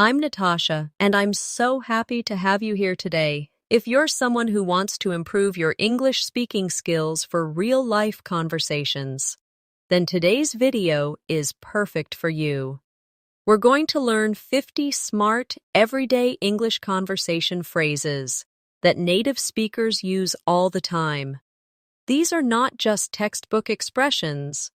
I'm Natasha, and I'm so happy to have you here today. If you're someone who wants to improve your English speaking skills for real-life conversations, then today's video is perfect for you. We're going to learn 50 smart, everyday English conversation phrases that native speakers use all the time. These are not just textbook expressions,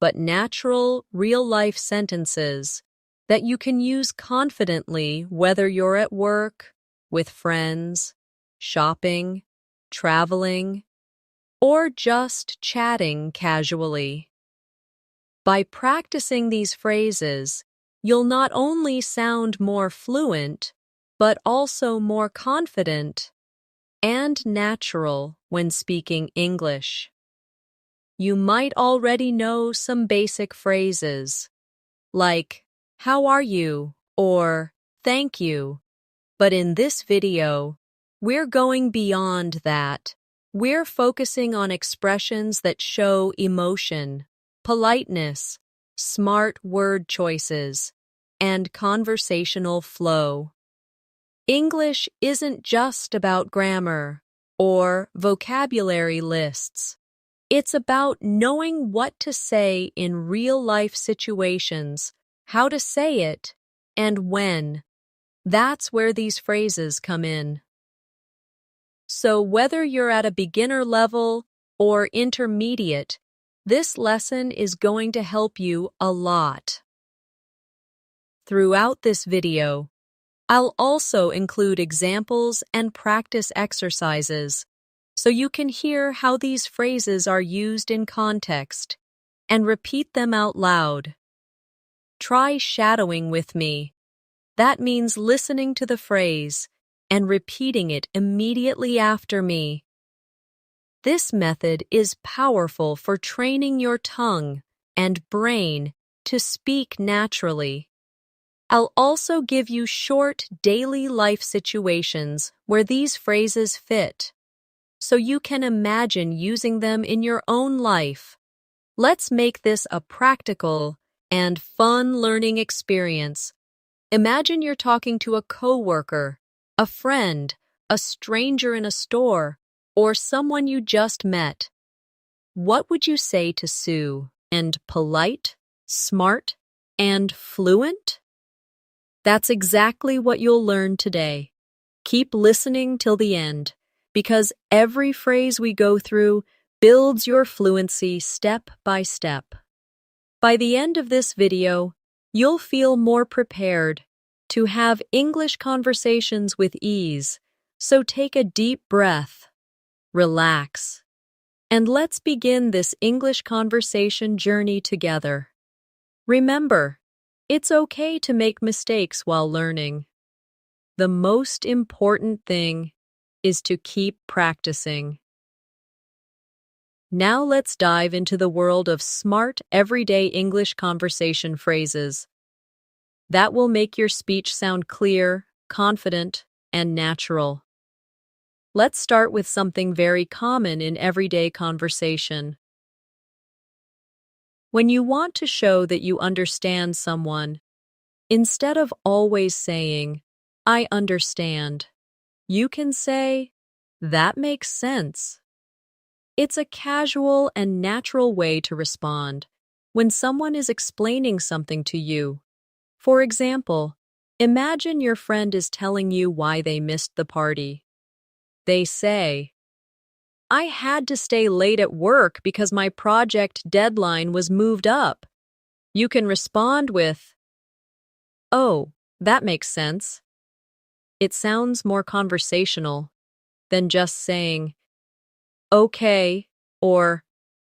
but natural, real-life sentences that you can use confidently whether you're at work, with friends, shopping, traveling, or just chatting casually. By practicing these phrases, you'll not only sound more fluent, but also more confident and natural when speaking English. You might already know some basic phrases, like, "How are you?" or "Thank you." But in this video, we're going beyond that. We're focusing on expressions that show emotion, politeness, smart word choices, and conversational flow. English isn't just about grammar or vocabulary lists. It's about knowing what to say in real-life situations, how to say it, and when. That's where these phrases come in. So whether you're at a beginner level or intermediate, this lesson is going to help you a lot. Throughout this video, I'll also include examples and practice exercises so you can hear how these phrases are used in context and repeat them out loud. Try shadowing with me. That means listening to the phrase and repeating it immediately after me. This method is powerful for training your tongue and brain to speak naturally. I'll also give you short daily life situations where these phrases fit, so you can imagine using them in your own life. Let's make this a practical and fun learning experience. Imagine you're talking to a coworker, a friend, a stranger in a store, or someone you just met. What would you say to Sue? And polite, smart, and fluent? That's exactly what you'll learn today. Keep listening till the end, because every phrase we go through builds your fluency step by step. By the end of this video, you'll feel more prepared to have English conversations with ease, so take a deep breath, relax, and let's begin this English conversation journey together. Remember, it's okay to make mistakes while learning. The most important thing is to keep practicing. Now let's dive into the world of smart, everyday English conversation phrases that will make your speech sound clear, confident, and natural. Let's start with something very common in everyday conversation. When you want to show that you understand someone, instead of always saying, "I understand," you can say, "That makes sense." It's a casual and natural way to respond when someone is explaining something to you. For example, imagine your friend is telling you why they missed the party. They say, "I had to stay late at work because my project deadline was moved up." You can respond with, "Oh, that makes sense." It sounds more conversational than just saying, "Okay," or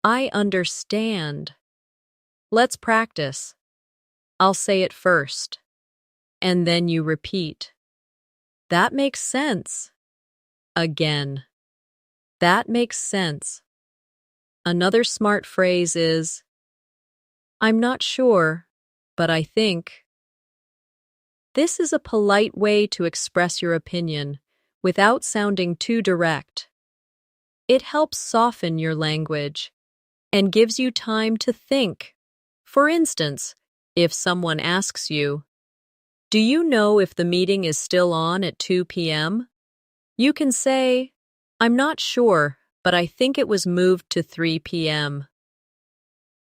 "I understand." Let's practice. I'll say it first, and then you repeat. "That makes sense." Again. "That makes sense." Another smart phrase is, "I'm not sure, but I think." This is a polite way to express your opinion without sounding too direct. It helps soften your language and gives you time to think. For instance, if someone asks you, Do you know if the meeting is still on at 2 p.m.? You can say, I'm not sure, but I think it was moved to 3 p.m.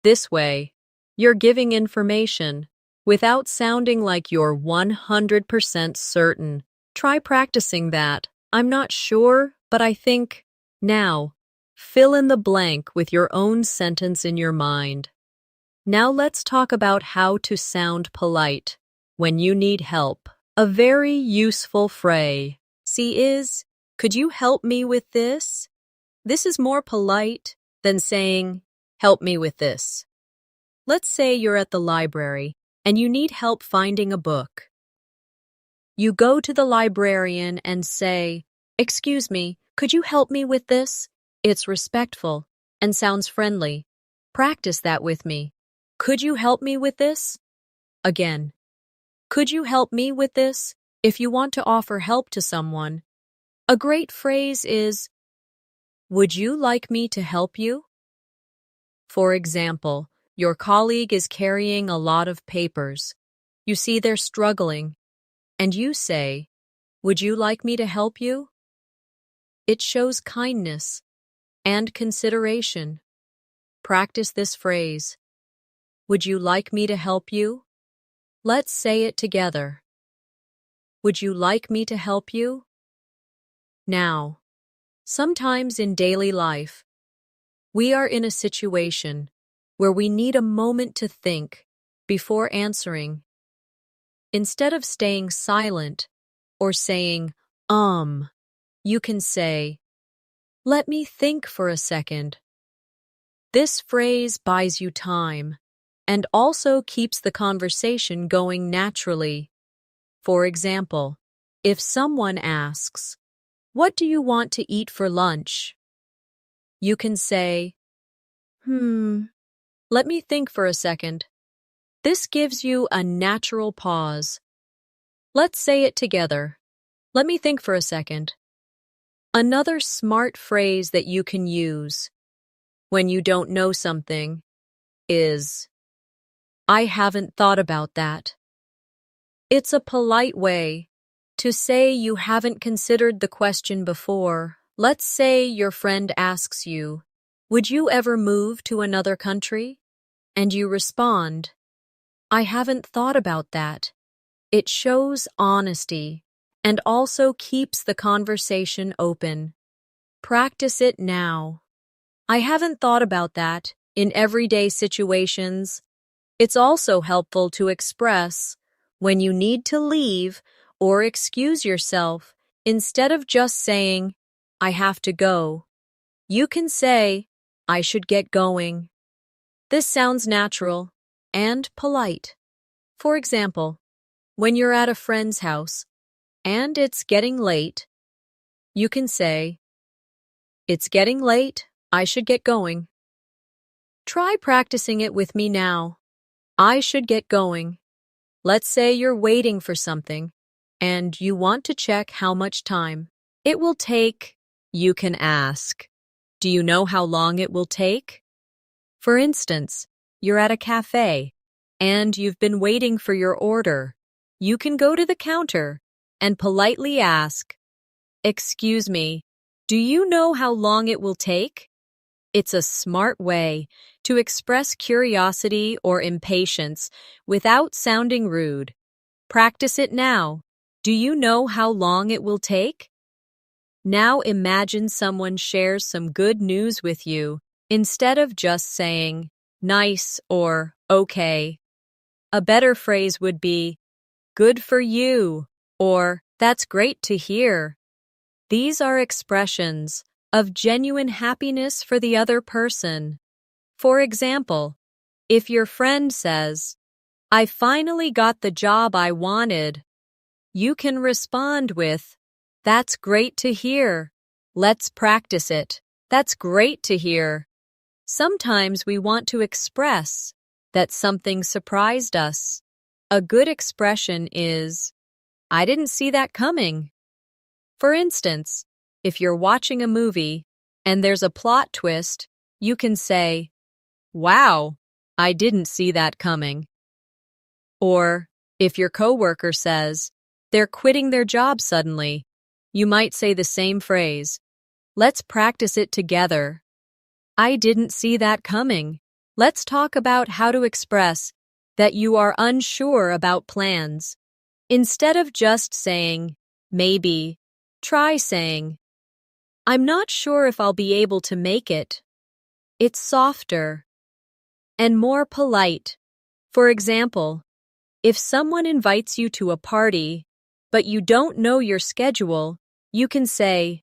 This way, you're giving information without sounding like you're 100% certain. Try practicing that. I'm not sure, but I think. Now, fill in the blank with your own sentence in your mind. Now let's talk about how to sound polite when you need help. A very useful phrase is, could you help me with this? This is more polite than saying, help me with this. Let's say you're at the library and you need help finding a book. You go to the librarian and say, excuse me, could you help me with this? It's respectful and sounds friendly. Practice that with me. Could you help me with this? Again. Could you help me with this? If you want to offer help to someone, a great phrase is, would you like me to help you? For example, your colleague is carrying a lot of papers. You see they're struggling, and you say, would you like me to help you? It shows kindness and consideration. Practice this phrase. Would you like me to help you? Let's say it together. Would you like me to help you? Now, sometimes in daily life, we are in a situation where we need a moment to think before answering. Instead of staying silent or saying, you can say, let me think for a second. This phrase buys you time and also keeps the conversation going naturally. For example, if someone asks, what do you want to eat for lunch? You can say, let me think for a second. This gives you a natural pause. Let's say it together. Let me think for a second. Another smart phrase that you can use when you don't know something is, I haven't thought about that. It's a polite way to say you haven't considered the question before. Let's say your friend asks you, would you ever move to another country? And you respond, I haven't thought about that. It shows honesty and also keeps the conversation open. Practice it now. I haven't thought about that in everyday situations. It's also helpful to express when you need to leave or excuse yourself instead of just saying, I have to go. You can say, I should get going. This sounds natural and polite. For example, when you're at a friend's house and it's getting late, you can say, it's getting late, I should get going. Try practicing it with me now. I should get going. Let's say you're waiting for something and you want to check how much time it will take. You can ask, do you know how long it will take? For instance, you're at a cafe and you've been waiting for your order. You can go to the counter and politely ask, excuse me, do you know how long it will take? It's a smart way to express curiosity or impatience without sounding rude. Practice it now. Do you know how long it will take? Now imagine someone shares some good news with you instead of just saying, nice or okay. A better phrase would be, good for you, or that's great to hear. These are expressions of genuine happiness for the other person. For example, if your friend says, I finally got the job I wanted, you can respond with, that's great to hear. Let's practice it. That's great to hear. Sometimes we want to express that something surprised us. A good expression is, I didn't see that coming. For instance, if you're watching a movie and there's a plot twist, you can say, wow, I didn't see that coming. Or, If your coworker says, they're quitting their job suddenly, you might say the same phrase. Let's practice it together. I didn't see that coming. Let's talk about how to express that you are unsure about plans. Instead of just saying, maybe, try saying, I'm not sure if I'll be able to make it. It's softer and more polite. For example, if someone invites you to a party, but you don't know your schedule, you can say,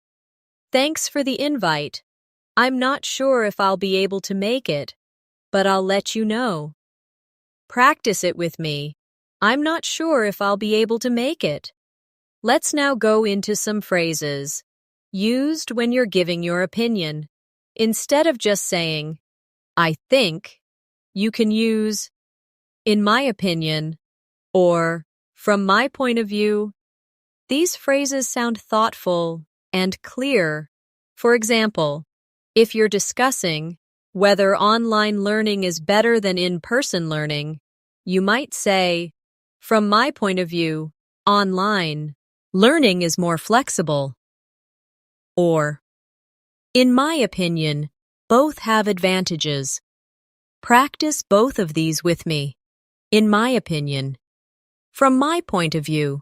thanks for the invite. I'm not sure if I'll be able to make it, but I'll let you know. Practice it with me. I'm not sure if I'll be able to make it. Let's now go into some phrases used when you're giving your opinion. Instead of just saying, I think, you can use, in my opinion, or from my point of view. These phrases sound thoughtful and clear. For example, if you're discussing whether online learning is better than in-person learning, you might say, from my point of view, online learning is more flexible. Or, in my opinion, both have advantages. Practice both of these with me. In my opinion. From my point of view.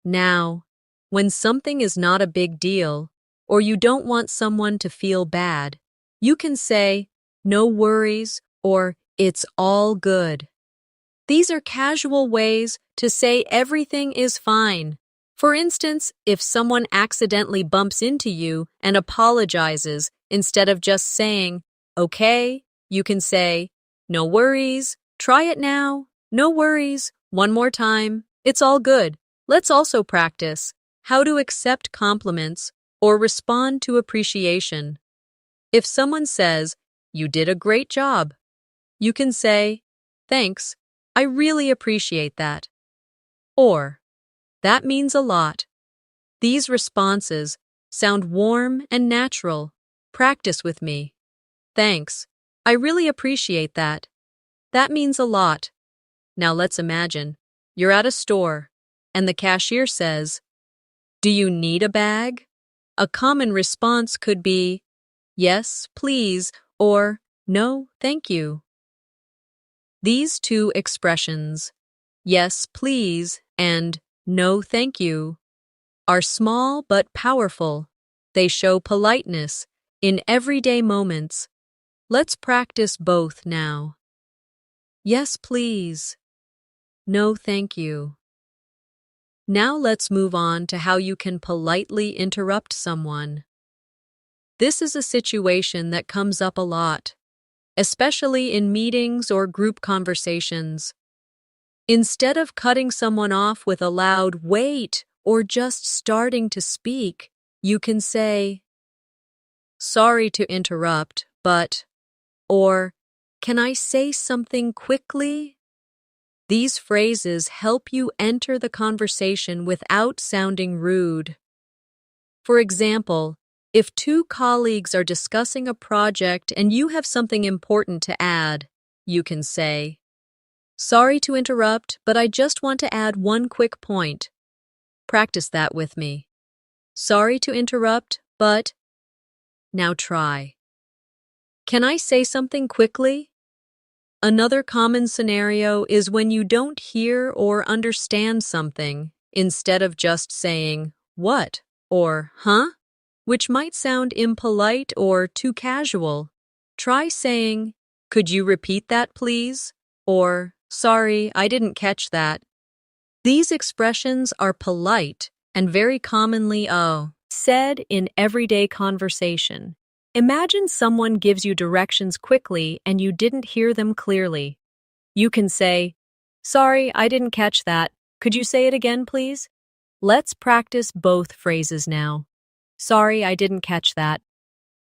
Now, when something is not a big deal, or you don't want someone to feel bad, you can say, no worries, or it's all good. These are casual ways to say everything is fine. For instance, if someone accidentally bumps into you and apologizes instead of just saying, okay, you can say, no worries, try it now, no worries, one more time, it's all good. Let's also practice how to accept compliments or respond to appreciation. If someone says, you did a great job, you can say, thanks, I really appreciate that. Or, that means a lot. These responses sound warm and natural. Practice with me. Thanks, I really appreciate that. That means a lot. Now let's imagine you're at a store and the cashier says, do you need a bag? A common response could be, yes, please, or no, thank you. These two expressions, yes, please, and no, thank you, are small but powerful. They show politeness in everyday moments. Let's practice both now. Yes, please. No, thank you. Now let's move on to how you can politely interrupt someone. This is a situation that comes up a lot, especially in meetings or group conversations. Instead of cutting someone off with a loud wait or just starting to speak, you can say, sorry to interrupt, but, or, can I say something quickly? These phrases help you enter the conversation without sounding rude. For example, if two colleagues are discussing a project and you have something important to add, you can say, sorry to interrupt, but I just want to add one quick point. Practice that with me. Sorry to interrupt, but... Now try. Can I say something quickly? Another common scenario is when you don't hear or understand something, instead of just saying, what, or huh, which might sound impolite or too casual. Try saying, could you repeat that please? Or, sorry, I didn't catch that. These expressions are polite and very commonly said in everyday conversation. Imagine someone gives you directions quickly and you didn't hear them clearly. You can say, sorry, I didn't catch that. Could you say it again, please? Let's practice both phrases now. Sorry, I didn't catch that.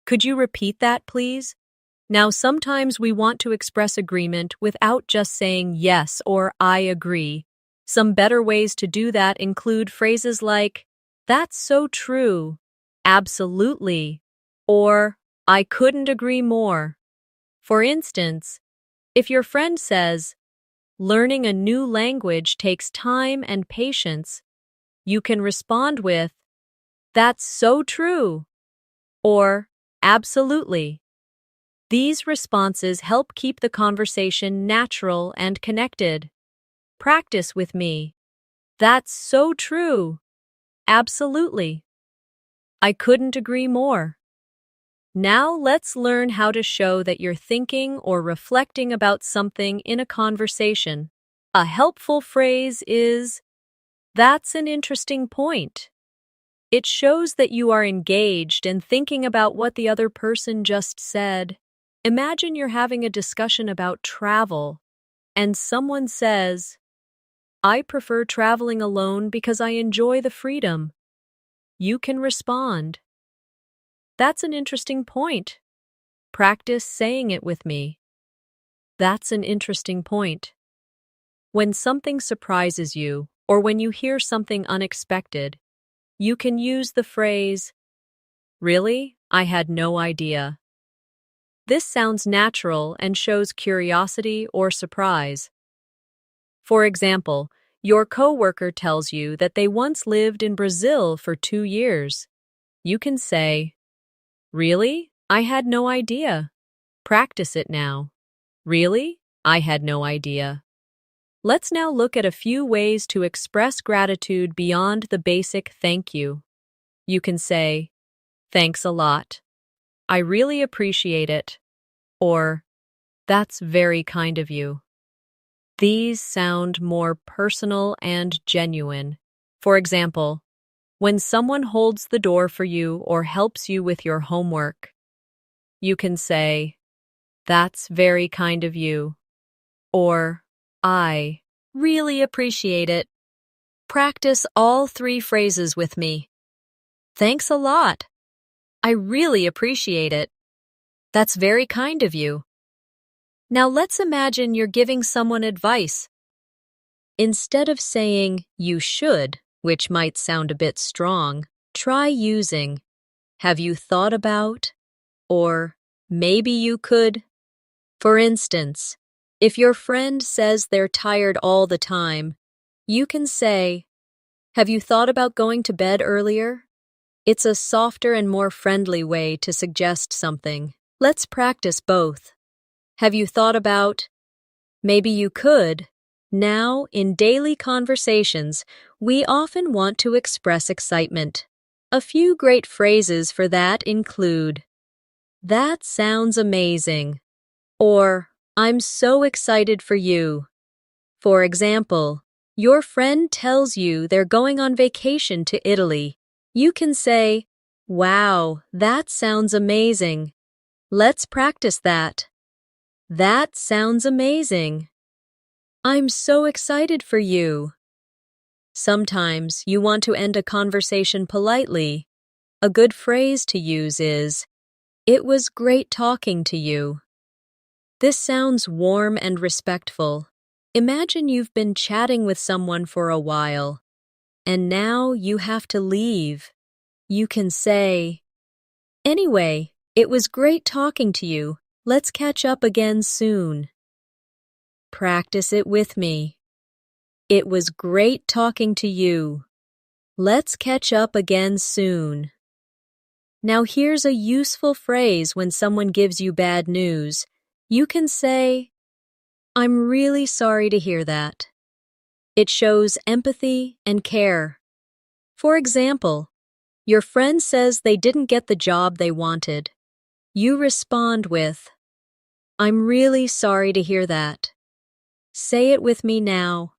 Could you repeat that, please? Now, sometimes we want to express agreement without just saying yes or I agree. Some better ways to do that include phrases like, that's so true, absolutely, or I couldn't agree more. For instance, if your friend says, learning a new language takes time and patience, you can respond with, "That's so true," or "Absolutely." These responses help keep the conversation natural and connected. Practice with me. That's so true. Absolutely. I couldn't agree more. Now let's learn how to show that you're thinking or reflecting about something in a conversation. A helpful phrase is, "That's an interesting point." It shows that you are engaged and thinking about what the other person just said. Imagine you're having a discussion about travel, and someone says, "I prefer traveling alone because I enjoy the freedom." You can respond, "That's an interesting point. Practice saying it with me." That's an interesting point. When something surprises you, or when you hear something unexpected, you can use the phrase, "Really? I had no idea." This sounds natural and shows curiosity or surprise. For example, your coworker tells you that they once lived in Brazil for 2 years. You can say, "Really? I had no idea." Practice it now. "Really? I had no idea." Let's now look at a few ways to express gratitude beyond the basic thank you. You can say, "Thanks a lot. I really appreciate it." Or, "That's very kind of you." These sound more personal and genuine. For example, when someone holds the door for you or helps you with your homework, you can say, "That's very kind of you." Or, "I really appreciate it." Practice all three phrases with me. Thanks a lot. I really appreciate it. That's very kind of you. Now let's imagine you're giving someone advice. Instead of saying, "You should," which might sound a bit strong, try using, "Have you thought about?" or "Maybe you could." For instance, if your friend says they're tired all the time, you can say, "Have you thought about going to bed earlier?" It's a softer and more friendly way to suggest something. Let's practice both. Have you thought about? Maybe you could. Now, in daily conversations, we often want to express excitement. A few great phrases for that include, "That sounds amazing," or "I'm so excited for you." For example, your friend tells you they're going on vacation to Italy. You can say, "Wow, that sounds amazing. Let's practice that." That sounds amazing. I'm so excited for you. Sometimes you want to end a conversation politely. A good phrase to use is, "It was great talking to you." This sounds warm and respectful. Imagine you've been chatting with someone for a while, and now you have to leave. You can say, "Anyway, it was great talking to you. Let's catch up again soon." Practice it with me. It was great talking to you. Let's catch up again soon. Now here's a useful phrase when someone gives you bad news. You can say, "I'm really sorry to hear that." It shows empathy and care. For example, your friend says they didn't get the job they wanted. You respond with, "I'm really sorry to hear that." Say it with me now.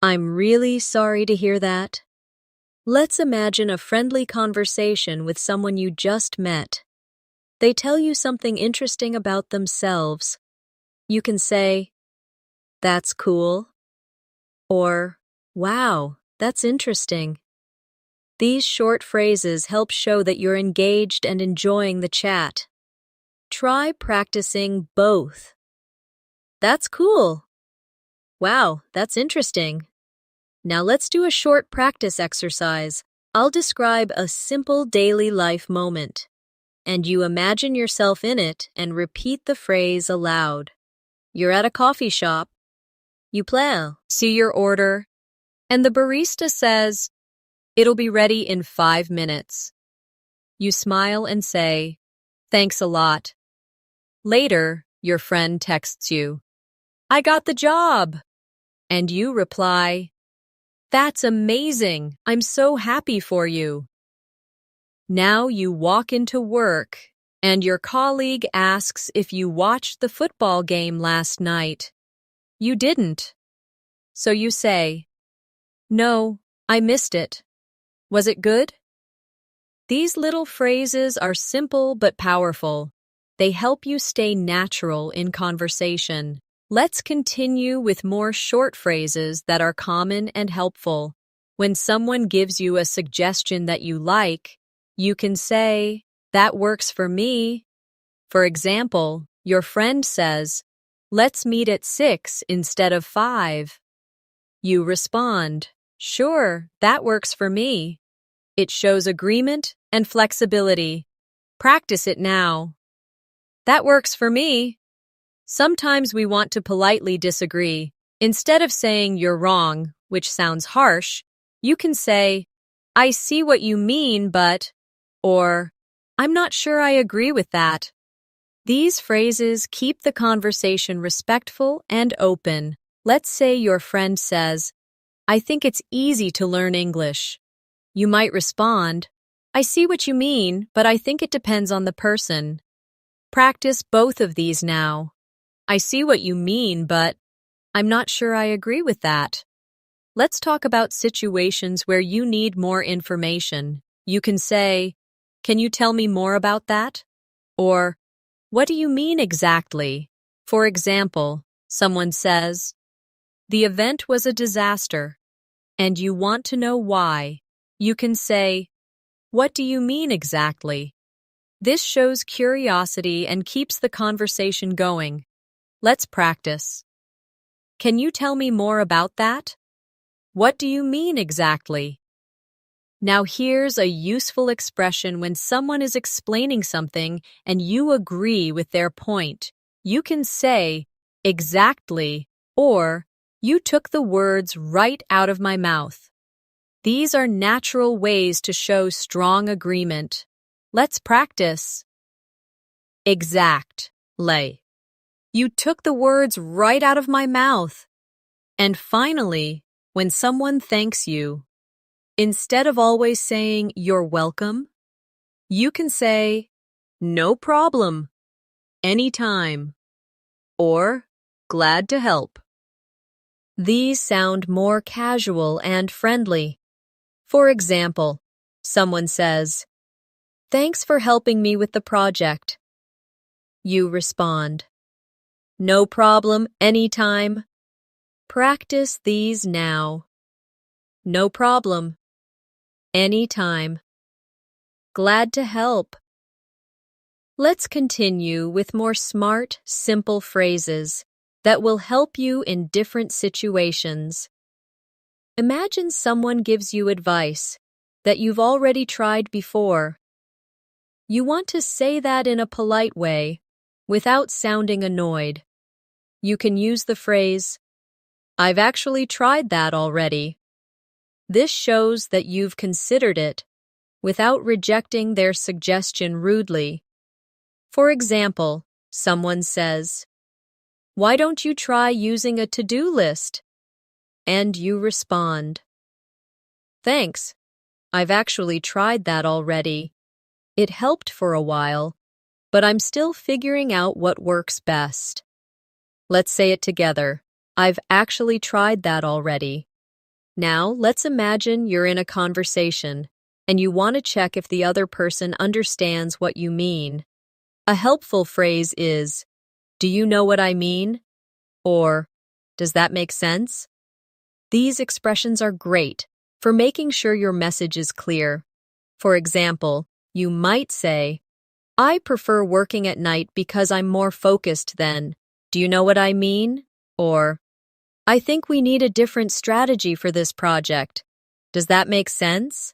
I'm really sorry to hear that. Let's imagine a friendly conversation with someone you just met. They tell you something interesting about themselves. You can say, "That's cool," or "Wow, that's interesting." These short phrases help show that you're engaged and enjoying the chat. Try practicing both. That's cool. Wow, that's interesting. Now let's do a short practice exercise. I'll describe a simple daily life moment, and you imagine yourself in it and repeat the phrase aloud. You're at a coffee shop. You see your order, and the barista says, "It'll be ready in 5 minutes." You smile and say, "Thanks a lot." Later, your friend texts you, "I got the job." And you reply, "That's amazing. I'm so happy for you." Now you walk into work, and your colleague asks if you watched the football game last night. You didn't. So you say, "No, I missed it. Was it good?" These little phrases are simple but powerful. They help you stay natural in conversation. Let's continue with more short phrases that are common and helpful. When someone gives you a suggestion that you like, you can say, "That works for me." For example, your friend says, "Let's meet at 6 instead of 5. You respond, "Sure, that works for me." It shows agreement and flexibility. Practice it now. "That works for me." Sometimes we want to politely disagree. Instead of saying "you're wrong," which sounds harsh, you can say, "I see what you mean, but," or "I'm not sure I agree with that." These phrases keep the conversation respectful and open. Let's say your friend says, "I think it's easy to learn English." You might respond, "I see what you mean, but I think it depends on the person." Practice both of these now. "I see what you mean, but I'm not sure I agree with that." Let's talk about situations where you need more information. You can say, "Can you tell me more about that?" Or, "What do you mean exactly?" For example, someone says, "The event was a disaster, and you want to know why." You can say, "What do you mean exactly?" This shows curiosity and keeps the conversation going. Let's practice. "Can you tell me more about that?" "What do you mean exactly?" Now here's a useful expression when someone is explaining something and you agree with their point. You can say, "Exactly," or "You took the words right out of my mouth." These are natural ways to show strong agreement. Let's practice. Exactly. You took the words right out of my mouth. And finally, when someone thanks you, instead of always saying "you're welcome," you can say "no problem," "anytime," or "glad to help." These sound more casual and friendly. For example, someone says, "Thanks for helping me with the project." You respond, "No problem, anytime." Practice these now. No problem. Anytime. Glad to help. Let's continue with more smart, simple phrases that will help you in different situations. Imagine someone gives you advice that you've already tried before. You want to say that in a polite way, without sounding annoyed. You can use the phrase, "I've actually tried that already." This shows that you've considered it, without rejecting their suggestion rudely. For example, someone says, "Why don't you try using a to-do list?" And you respond, "Thanks. I've actually tried that already. It helped for a while, but I'm still figuring out what works best." Let's say it together. I've actually tried that already. Now, let's imagine you're in a conversation and you want to check if the other person understands what you mean. A helpful phrase is, "Do you know what I mean?" Or, "Does that make sense?" These expressions are great for making sure your message is clear. For example, you might say, "I prefer working at night because I'm more focused then. Do you know what I mean?" Or, "I think we need a different strategy for this project. Does that make sense?"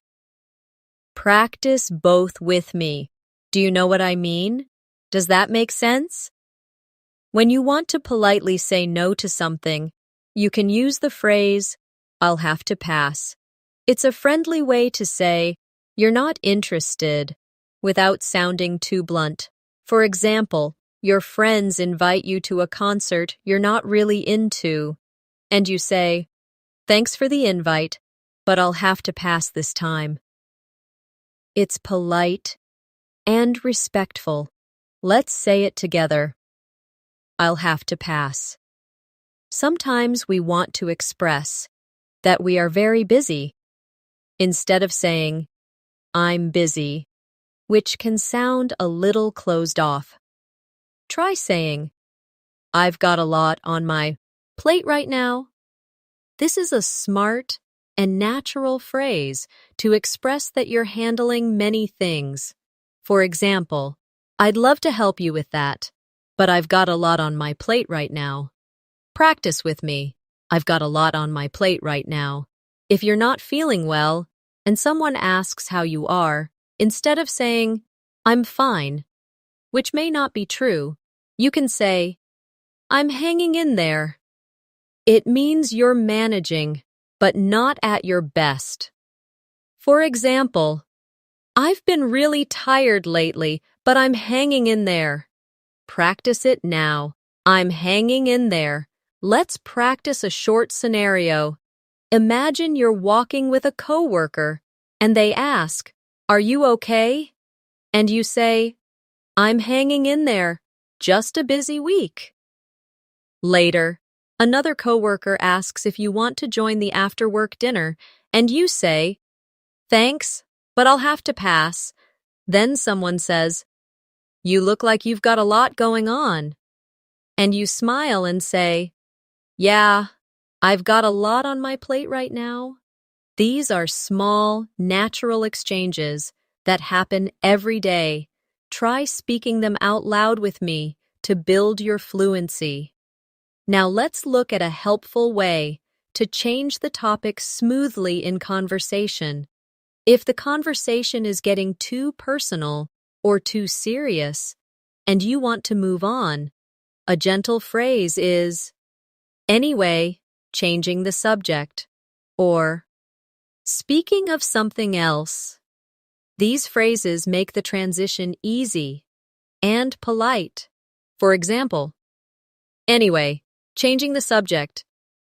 Practice both with me. Do you know what I mean? Does that make sense? When you want to politely say no to something, You can use the phrase, I'll have to pass. It's a friendly way to say, you're not interested, without sounding too blunt. For example, your friends invite you to a concert you're not really into, and you say, thanks for the invite, but I'll have to pass this time. It's polite and respectful. Let's say it together. I'll have to pass. Sometimes we want to express that we are very busy instead of saying, I'm busy, which can sound a little closed off. Try saying, I've got a lot on my plate right now. This is a smart and natural phrase to express that you're handling many things. For example, I'd love to help you with that, but I've got a lot on my plate right now. Practice with me. I've got a lot on my plate right now. If you're not feeling well and someone asks how you are, instead of saying, I'm fine, which may not be true, you can say, I'm hanging in there. It means you're managing, but not at your best. For example, I've been really tired lately, but I'm hanging in there. Practice it now. I'm hanging in there. Let's practice a short scenario. Imagine you're walking with a coworker, and they ask, Are you okay? And you say, I'm hanging in there. Just a busy week. Later, another coworker asks if you want to join the after-work dinner, and you say, Thanks, but I'll have to pass. Then someone says, You look like you've got a lot going on. And you smile and say, Yeah, I've got a lot on my plate right now. These are small, natural exchanges that happen every day. Try speaking them out loud with me to build your fluency. Now let's look at a helpful way to change the topic smoothly in conversation. If the conversation is getting too personal or too serious, and you want to move on, a gentle phrase is, Anyway, changing the subject, or speaking of something else. These phrases make the transition easy and polite. For example, Anyway, changing the subject.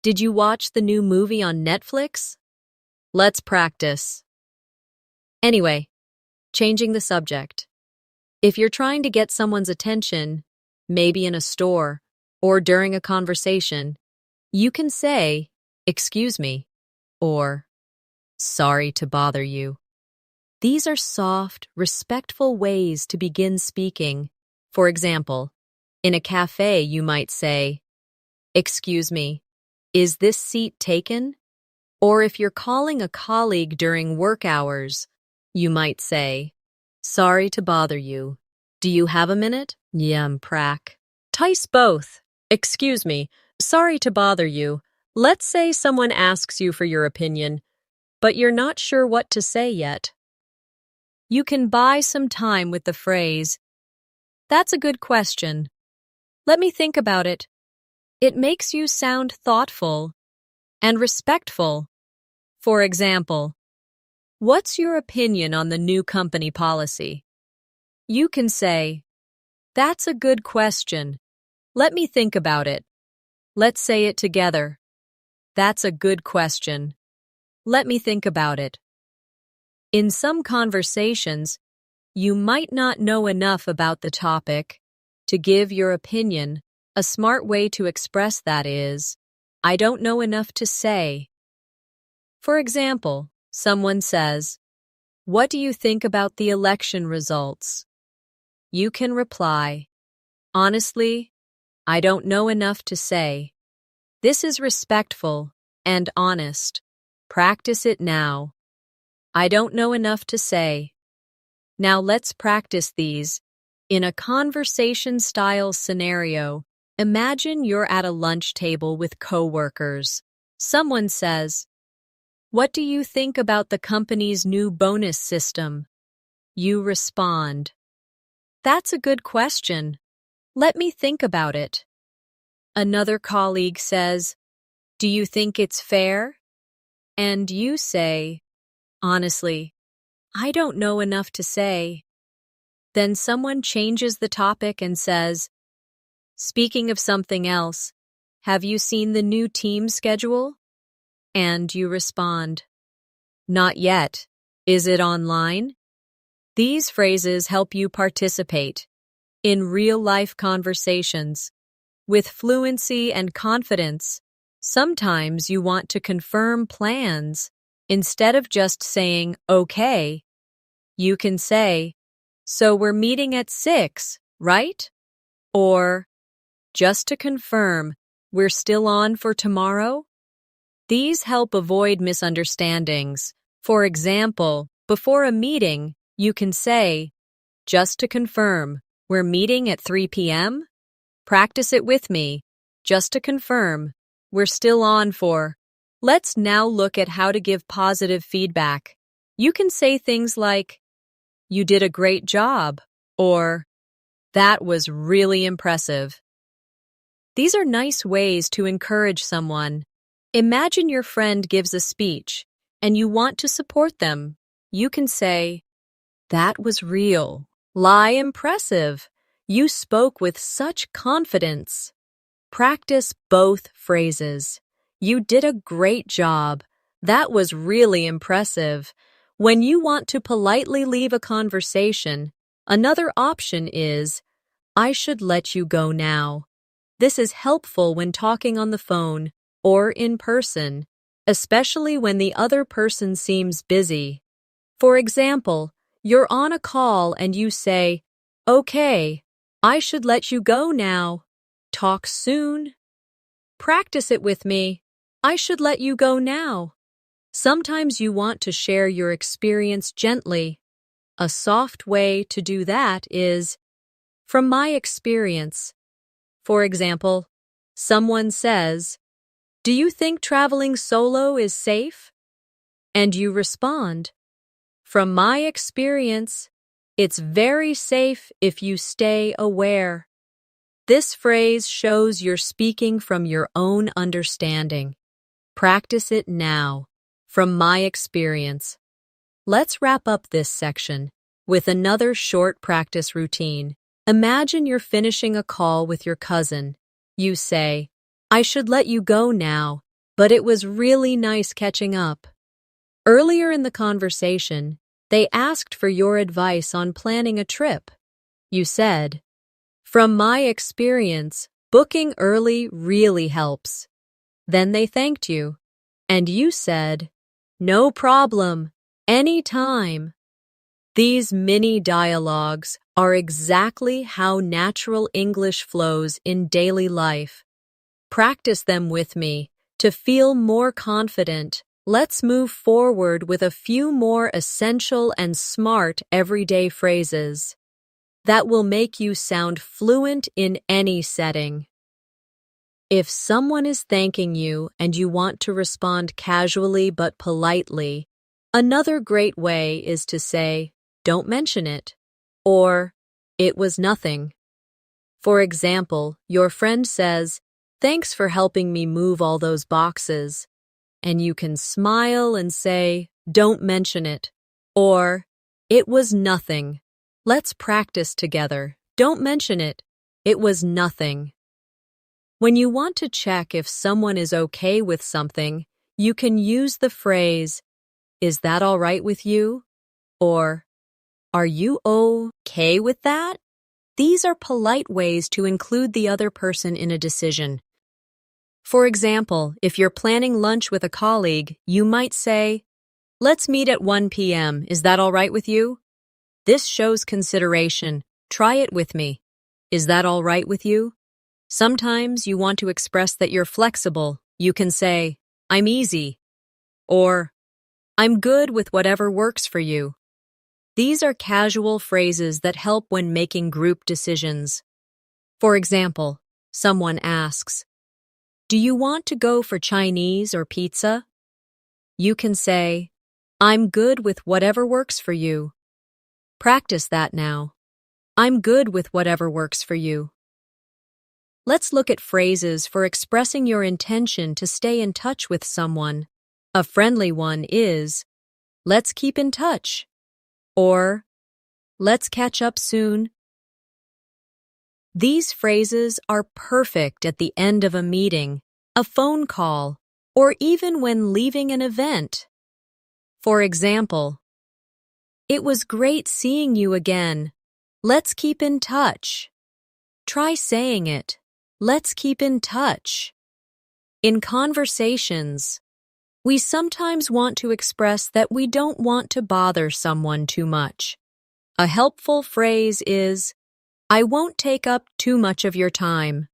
Did you watch the new movie on Netflix? Let's practice. Anyway, changing the subject. If you're trying to get someone's attention, maybe in a store or during a conversation, you can say, Excuse me, or Sorry to bother you. These are soft, respectful ways to begin speaking. For example, in a cafe, you might say, Excuse me, is this seat taken? Or if you're calling a colleague during work hours, you might say, Sorry to bother you. Do you have a minute? Prac. Tice both. Excuse me, sorry to bother you. Let's say someone asks you for your opinion, but you're not sure what to say yet. You can buy some time with the phrase, That's a good question. Let me think about it. It makes you sound thoughtful and respectful. For example, What's your opinion on the new company policy? You can say, That's a good question. Let me think about it. Let's say it together. That's a good question. Let me think about it. In some conversations, you might not know enough about the topic to give your opinion. A smart way to express that is, I don't know enough to say. For example, someone says, What do you think about the election results? You can reply, Honestly, I don't know enough to say. This is respectful and honest. Practice it now. I don't know enough to say. Now let's practice these. In a conversation-style scenario, imagine you're at a lunch table with coworkers. Someone says, What do you think about the company's new bonus system? You respond, That's a good question. Let me think about it. Another colleague says, Do you think it's fair? And you say, honestly, I don't know enough to say. Then someone changes the topic and says, speaking of something else, have you seen the new team schedule? And you respond, not yet. Is it online? These phrases help you participate in real-life conversations with fluency and confidence. Sometimes you want to confirm plans. Instead of just saying, okay, you can say, so we're meeting at 6, right? Or, just to confirm, we're still on for tomorrow? These help avoid misunderstandings. For example, before a meeting, you can say, just to confirm, we're meeting at 3 p.m.? Practice it with me. Just to confirm, we're still on for. Let's now look at how to give positive feedback. You can say things like, you did a great job, or that was really impressive. These are nice ways to encourage someone. Imagine your friend gives a speech, and you want to support them. You can say, that was real. Lie impressive. You spoke with such confidence. Practice both phrases. You did a great job. That was really impressive. When you want to politely leave a conversation, another option is, I should let you go now. This is helpful when talking on the phone or in person, especially when the other person seems busy. For example, you're on a call and you say, okay, I should let you go now. Talk soon. Practice it with me. I should let you go now. Sometimes you want to share your experience gently. A soft way to do that is, from my experience. For example, someone says, do you think traveling solo is safe? And you respond, from my experience, it's very safe if you stay aware. This phrase shows you're speaking from your own understanding. Practice it now, from my experience. Let's wrap up this section with another short practice routine. Imagine you're finishing a call with your cousin. You say, I should let you go now, but it was really nice catching up. Earlier in the conversation, they asked for your advice on planning a trip. You said, from my experience, booking early really helps. Then they thanked you, and you said, no problem, anytime. These mini dialogues are exactly how natural English flows in daily life. Practice them with me to feel more confident. Let's move forward with a few more essential and smart everyday phrases that will make you sound fluent in any setting. If someone is thanking you and you want to respond casually but politely, another great way is to say, don't mention it, or it was nothing. For example, your friend says, thanks for helping me move all those boxes. And you can smile and say, don't mention it, or it was nothing. Let's practice together. Don't mention it. It was nothing. When you want to check if someone is okay with something, you can use the phrase, is that all right with you? Or, are you okay with that? These are polite ways to include the other person in a decision. For example, if you're planning lunch with a colleague, you might say, let's meet at 1 p.m. Is that all right with you? This shows consideration. Try it with me. Is that all right with you? Sometimes you want to express that you're flexible. You can say, I'm easy, or I'm good with whatever works for you. These are casual phrases that help when making group decisions. For example, someone asks, do you want to go for Chinese or pizza? You can say, I'm good with whatever works for you. Practice that now. I'm good with whatever works for you. let's look at phrases for expressing your intention to stay in touch with someone. A friendly one is, "Let's keep in touch," or "Let's catch up soon." These phrases are perfect at the end of a meeting, a phone call, or even when leaving an event. For example, "It was great seeing you again. Let's keep in touch." Try saying it. Let's keep in touch. In conversations, we sometimes want to express that we don't want to bother someone too much. A helpful phrase is, "I won't take up too much of your time."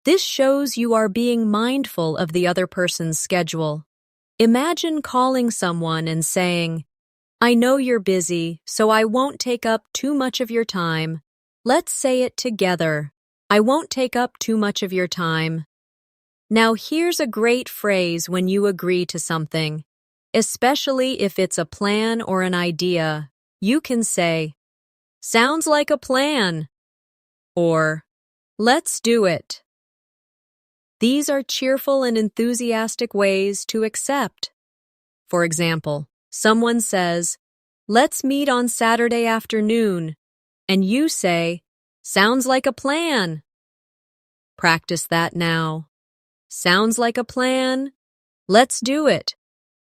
This shows you are being mindful of the other person's schedule. Imagine calling someone and saying, "I know you're busy, so I won't take up too much of your time." Let's say it together. I won't take up too much of your time. Now here's a great phrase when you agree to something, especially if it's a plan or an idea. You can say, "Sounds like a plan," or "Let's do it." These are cheerful and enthusiastic ways to accept. For example, someone says, "Let's meet on Saturday afternoon," and you say, "Sounds like a plan." Practice that now. Sounds like a plan. Let's do it.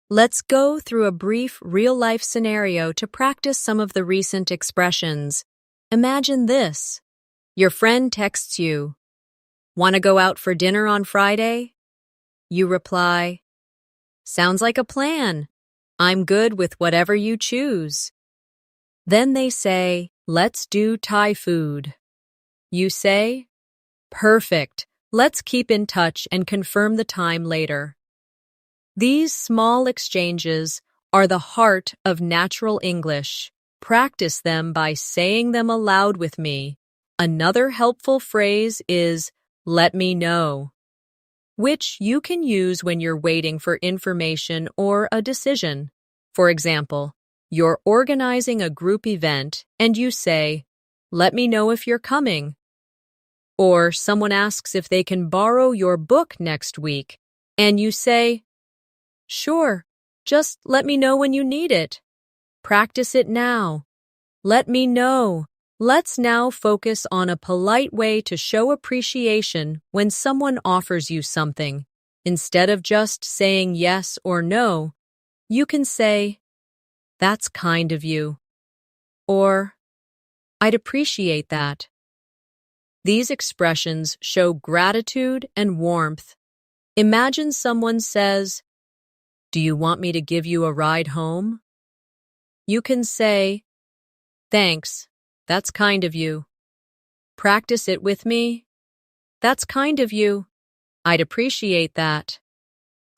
Let's go through a brief real-life scenario to practice some of the recent expressions. Imagine this. Your friend texts you, "Want to go out for dinner on Friday?" You reply, "Sounds like a plan. I'm good with whatever you choose." Then they say, "Let's do Thai food." You say, "Perfect. Let's keep in touch and confirm the time later." These small exchanges are the heart of natural English. Practice them by saying them aloud with me. Another helpful phrase is, "Let me know," which you can use when you're waiting for information or a decision. For example, you're organizing a group event and you say, "Let me know if you're coming." Or someone asks if they can borrow your book next week, and you say, "Sure, just let me know when you need it." Practice it now. Let me know. Let's now focus on a polite way to show appreciation when someone offers you something. Instead of just saying yes or no, you can say, "That's kind of you," or "I'd appreciate that." These expressions show gratitude and warmth. Imagine someone says, "Do you want me to give you a ride home?" You can say, "Thanks, that's kind of you." Practice it with me. "That's kind of you. I'd appreciate that."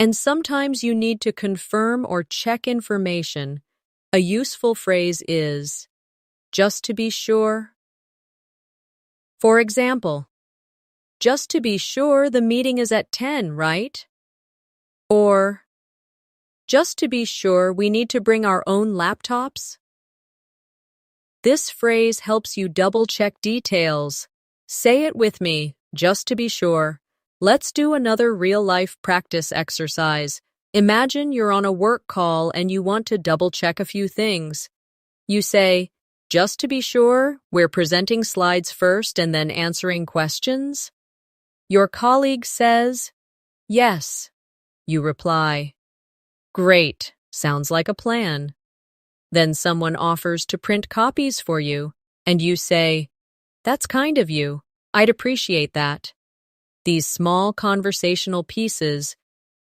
And sometimes you need to confirm or check information. A useful phrase is, "Just to be sure." For example, "Just to be sure the meeting is at 10, right?" Or, "Just to be sure we need to bring our own laptops." This phrase helps you double-check details. Say it with me, just to be sure. Let's do another real-life practice exercise. Imagine you're on a work call and you want to double-check a few things. You say, "Just to be sure, we're presenting slides first and then answering questions." Your colleague says, "Yes." You reply, "Great, sounds like a plan." Then someone offers to print copies for you, and you say, "That's kind of you. I'd appreciate that." These small conversational pieces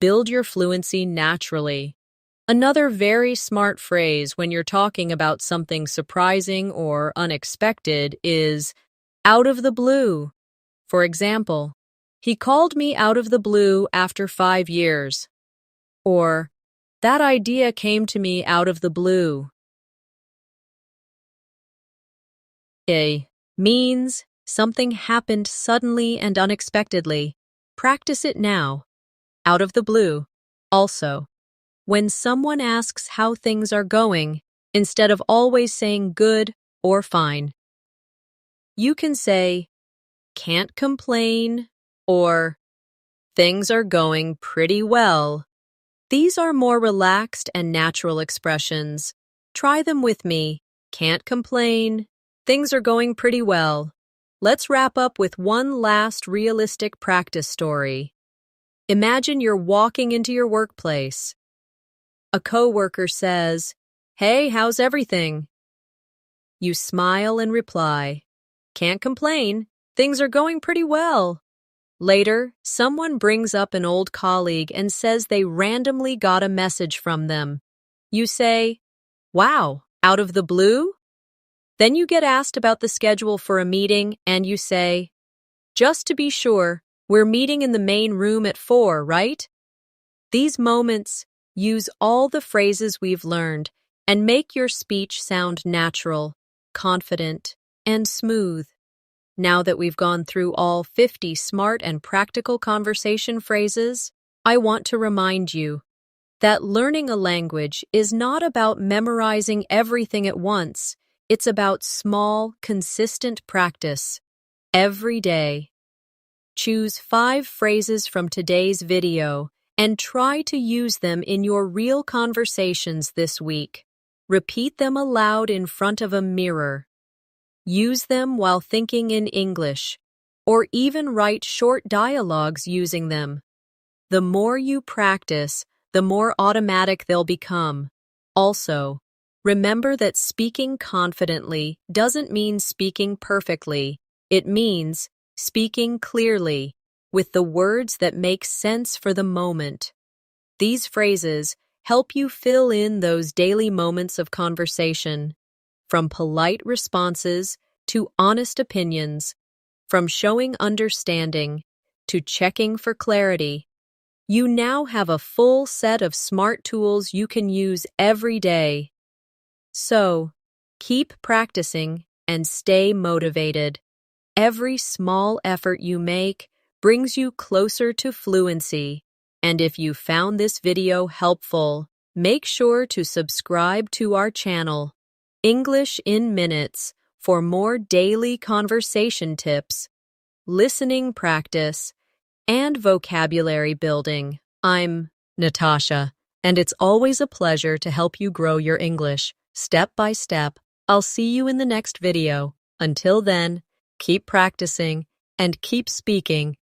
build your fluency naturally. Another very smart phrase when you're talking about something surprising or unexpected is "out of the blue." For example, "He called me out of the blue after 5 years." Or, "That idea came to me out of the blue." A means something happened suddenly and unexpectedly. Practice it now. Out of the blue. Also, when someone asks how things are going, instead of always saying good or fine, you can say, can't complain, or things are going pretty well. These are more relaxed and natural expressions. Try them with me. Can't complain. Things are going pretty well. Let's wrap up with one last realistic practice story. Imagine you're walking into your workplace. A coworker says, "Hey, how's everything?" You smile and reply, "Can't complain. Things are going pretty well." Later, someone brings up an old colleague and says they randomly got a message from them. You say, "Wow, out of the blue?" Then you get asked about the schedule for a meeting and you say, "Just to be sure, we're meeting in the main room at 4, right?" These moments use all the phrases we've learned and make your speech sound natural, confident, and smooth. Now that we've gone through all 50 smart and practical conversation phrases, I want to remind you that learning a language is not about memorizing everything at once. It's about small, consistent practice every day. Choose 5 phrases from today's video and try to use them in your real conversations this week. Repeat them aloud in front of a mirror. Use them while thinking in English, or even write short dialogues using them. The more you practice, the more automatic they'll become. Also, remember that speaking confidently doesn't mean speaking perfectly. It means speaking clearly, with the words that make sense for the moment. These phrases help you fill in those daily moments of conversation, from polite responses to honest opinions, from showing understanding to checking for clarity. You now have a full set of smart tools you can use every day. So, keep practicing and stay motivated. Every small effort you make brings you closer to fluency. And if you found this video helpful, make sure to subscribe to our channel, English in Minutes, for more daily conversation tips, listening practice, and vocabulary building. I'm Natasha, and it's always a pleasure to help you grow your English step by step. I'll see you in the next video. Until then, keep practicing and keep speaking